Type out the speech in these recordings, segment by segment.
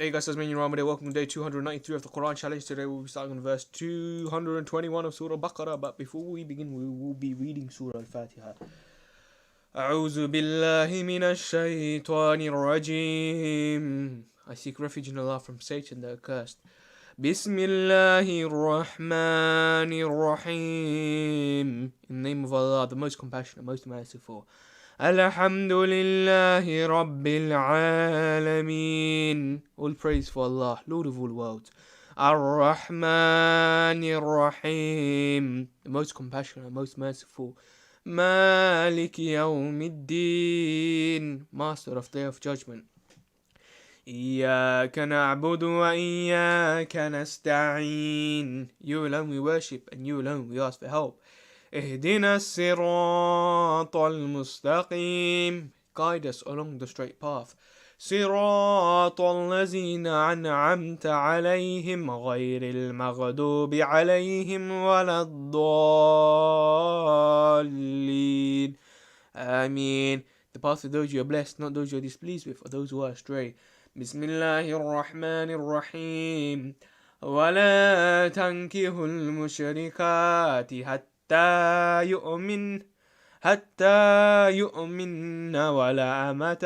Hey guys, TazManiaAhmed, welcome to day 293 of the Quran Challenge. Today we'll be starting on verse 221 of Surah Al-Baqarah. But before we begin, we will be reading Surah Al-Fatiha. أعوذ بالله من الشيطان الرجيم. I seek refuge in Allah from Satan the accursed. بسم الله الرحمن الرحيم. In the name of Allah, the most compassionate, most merciful. الحمد لله رب العالمين. All praise for Allah, Lord of all worlds. الرحمن الرحيم. The most compassionate, most merciful. مالك يوم الدين. Master of Day of Judgment. إياك نعبد وإياك نستعين. You alone we worship and you alone we ask for help. اهدنا الصراط المستقيم. Guide us along the straight path. صراط الذين أنعمت عليهم غير المغضوب عليهم ولا الضالين. آمين. The path of those you are blessed, not those you are displeased with, or those who are astray. بسم الله الرحمن الرحيم. ولا تنكحوا المشركات حتى يؤمن ولا أمة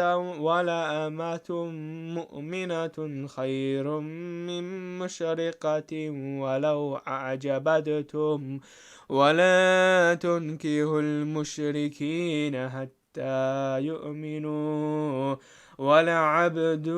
مؤمنة خير من مشركة ولو أعجبتكم ولا تنكحوا المشركين حتى يؤمنوا ولعبد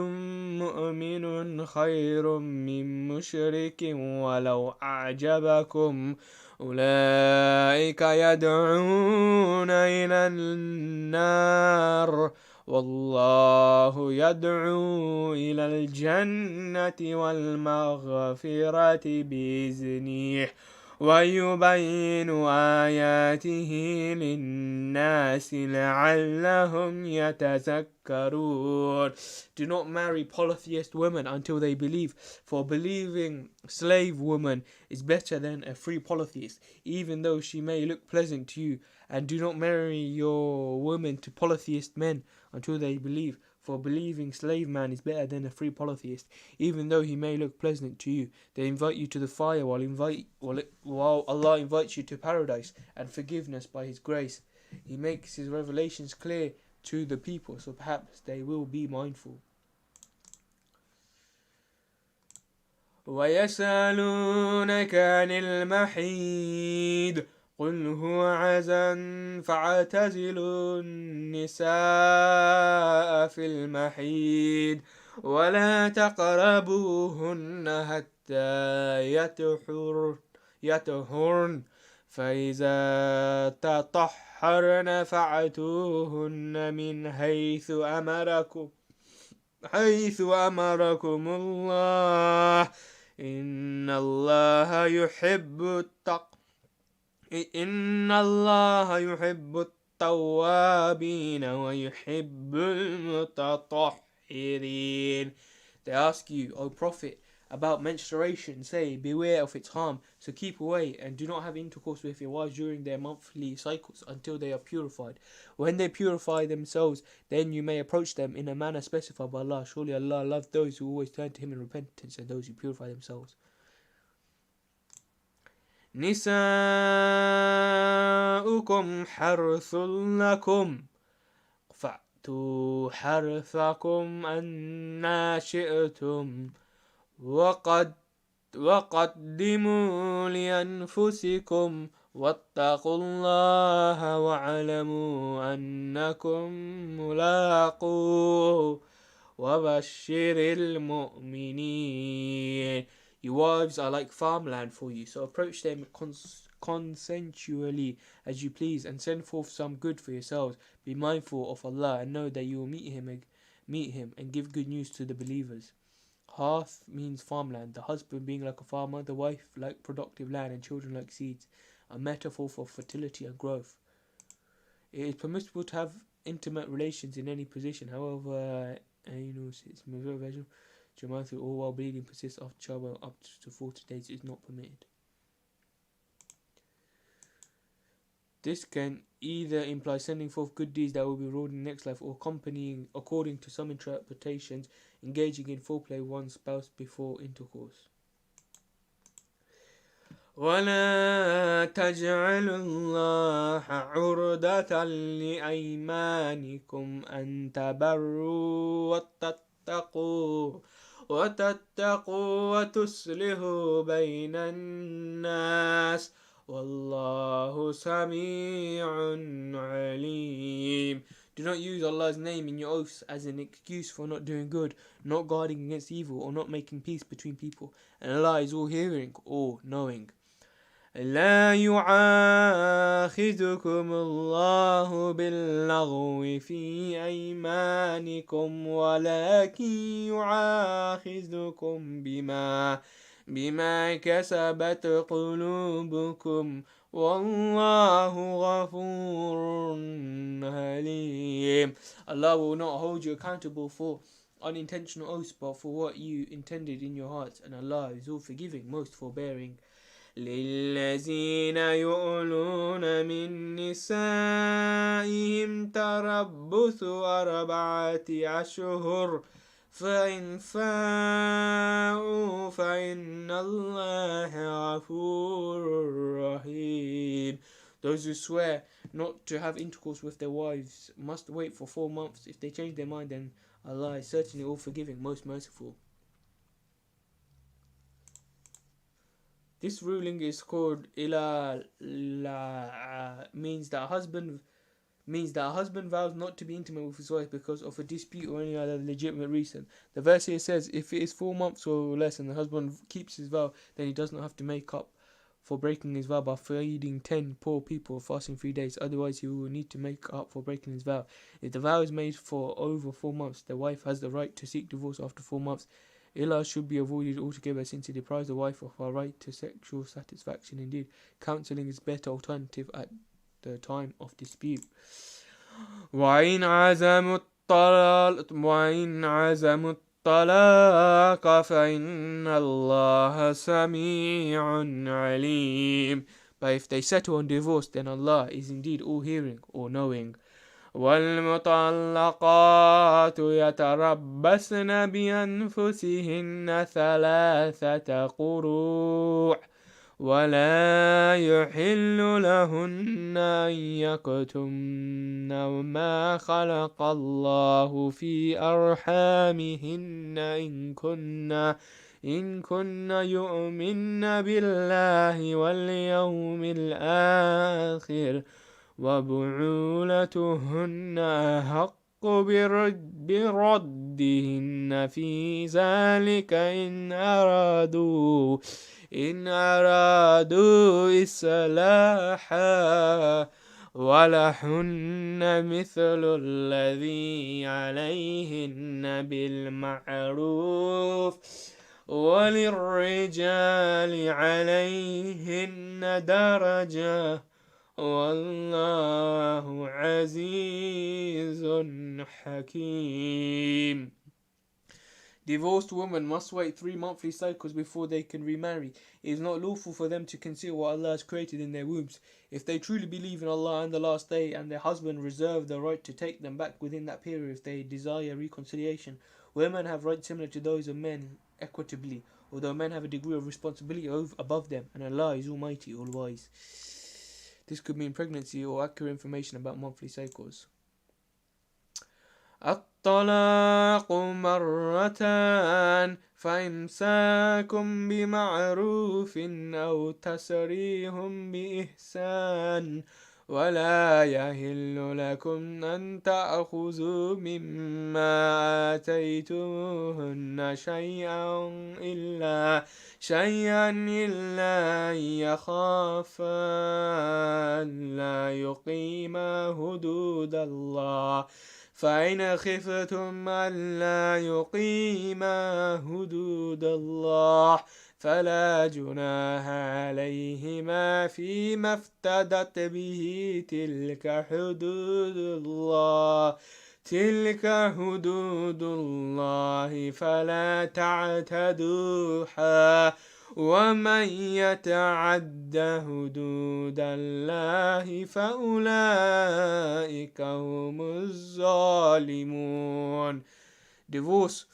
مؤمن خير من مشرك ولو أعجبكم أولئك يدعون إلى النار والله يدعو إلى الجنة والمغفرة بإذنه ويبين آياته للناس لعلهم يتذكرون. Do not marry polytheist women until they believe, for a believing slave woman is better than a free polytheist, even though she may look pleasant to you. And do not marry your women to polytheist men until they believe, for a believing slave man is better than a free polytheist, even though he may look pleasant to you. They invite you to the fire while Allah invites you to paradise and forgiveness by His grace. He makes His revelations clear to the people, so perhaps they will be mindful. وَيَسْأَلُونَكَ عَنِ الْمَحِيضِ قل هو عذى فاعتزلوا النساء في المحيض ولا تقربوهن حتى يطهرن فإذا تطهرن فأتوهن من حيث أمركم الله إن الله يحب التوابين ويحب المتطهرين. They ask you, O Prophet, about menstruation. Say, beware of its harm, so keep away and do not have intercourse with your wives during their monthly cycles until they are purified. When they purify themselves, then you may approach them in a manner specified by Allah. Surely Allah loves those who always turn to Him in repentance and those who purify themselves. نساؤكم حرث لكم فأتوا حرثكم أنى شئتم وقدموا لأنفسكم واتقوا الله واعلموا أنكم ملاقوه وبشر المؤمنين. Your wives are like farmland for you, so approach them consensually as you please, and send forth some good for yourselves. Be mindful of Allah and know that you will meet Him and give good news to the believers. Hearth means farmland, the husband being like a farmer, the wife like productive land, and children like seeds, a metaphor for fertility and growth. It is permissible to have intimate relations in any position, however, it's Jamaatu, or while bleeding persists after childbirth up to 40 days is not permitted. This can either imply sending forth good deeds that will be rewarded in the next life, or accompanying, according to some interpretations, engaging in foreplay with one's spouse before intercourse. ولا تجعلوا الله عرضة لأيمانكم أن تبروا وتتقوا وتصلحوا بين الناس والله سميع عليم. Do not use Allah's name in your oaths as an excuse for not doing good, not guarding against evil, or not making peace between people. And Allah is all hearing, all knowing. لا يعاخذكم الله باللغو في أيمانكم ولكن يعاخذكم بما كسبت قلوبكم والله غفور حليم. Allah will not hold you accountable for unintentional oaths, but for what you intended in your hearts, and Allah is all forgiving, most forbearing. للذين يؤلون من نسائهم تربص 4 أشهر فإن فاءوا فإن الله غفور رحيم. Those who swear not to have intercourse with their wives must wait for 4 months. If they change their mind, then Allah is certainly all forgiving, most merciful. This ruling is called ila means that a husband vows not to be intimate with his wife because of a dispute or any other legitimate reason. The verse here says if it is 4 months or less and the husband keeps his vow, then he does not have to make up for breaking his vow by feeding 10 poor people or fasting 3 days. Otherwise, he will need to make up for breaking his vow. If the vow is made for over 4 months, the wife has the right to seek divorce after 4 months. Ila should be avoided altogether since it deprives the wife of her right to sexual satisfaction. Indeed, counselling is better alternative at the time of dispute. وَإِنْ عَزَمُوا الطَّلَاقَ فَإِنَّ اللَّهَ سَمِيعٌ عَلِيمٌ. But if they settle on divorce, then Allah is indeed all hearing, all knowing. والمطلقات يتربصن بأنفسهن 3 قروء ولا يحل لهن أن يكتمن ما خلق الله في أرحامهن إن كن يؤمن بالله واليوم الآخر وبعولتهن أحق بردهن في ذلك إن أرادوا إصلاحا ولهن مثل الذي عليهن بالمعروف وللرجال عليهن درجة والله عزيز حكيم. Divorced women must wait 3 monthly cycles before they can remarry. It is not lawful for them to conceal what Allah has created in their wombs. If they truly believe in Allah and the last day, and their husband reserve the right to take them back within that period if they desire reconciliation, women have rights similar to those of men equitably, although men have a degree of responsibility above them, and Allah is Almighty, All-Wise. This could mean pregnancy or accurate information about monthly cycles. الطلاق مرتان فإمساكم بمعروف أو تسريح بإحسان ولا يحل لكم أن تأخذوا مما آتيتموهن شيئا إلا أن يخافا ألا يقيما حدود الله فإن خفتم ألا يقيما حدود الله فلا جناح عليهما فيما افتدت به تلك حدود الله فلا تعتدوها ومن يتعد حدود الله فأولئك هم الظالمون. Divorce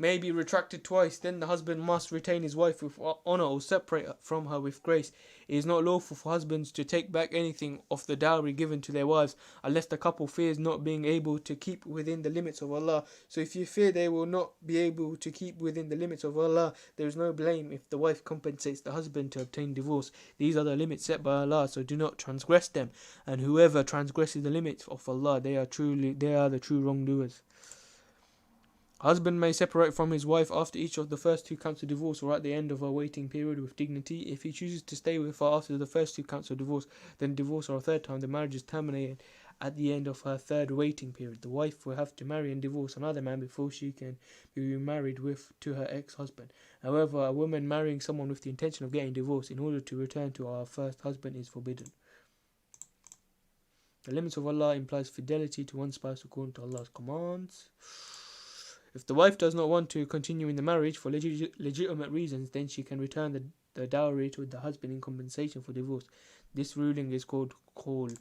may be retracted twice, then the husband must retain his wife with honor or separate from her with grace. It is not lawful for husbands to take back anything of the dowry given to their wives, unless the couple fears not being able to keep within the limits of Allah. So if you fear they will not be able to keep within the limits of Allah, there is no blame if the wife compensates the husband to obtain divorce. These are the limits set by Allah, so do not transgress them. And whoever transgresses the limits of Allah, they are the true wrongdoers. Husband may separate from his wife after each of the first two counts of divorce or at the end of a waiting period with dignity. If he chooses to stay with her after the first two counts of divorce, then divorce or a third time, the marriage is terminated at the end of her third waiting period. The wife will have to marry and divorce another man before she can be remarried to her ex-husband. However, a woman marrying someone with the intention of getting divorced in order to return to her first husband is forbidden. The limits of Allah implies fidelity to one spouse according to Allah's commands. If the wife does not want to continue in the marriage for legitimate reasons, then she can return the dowry to the husband in compensation for divorce. This ruling is called khul.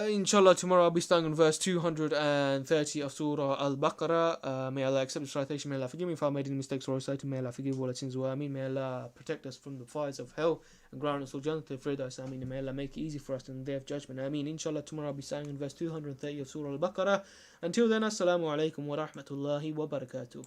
Inshallah, tomorrow I'll be starting on verse 230 of Surah Al-Baqarah. May Allah accept this recitation. May Allah forgive me if I made any mistakes or recited. May Allah forgive all our sins. Ameen. May Allah protect us from the fires of hell and grant us all Jannah Firdaus. Ameen. May Allah make it easy for us on the day of judgment. Ameen. Inshallah, tomorrow I'll be starting on verse 230 of Surah Al-Baqarah. Until then, Assalamu alaikum wa rahmatullahi wa barakatuh.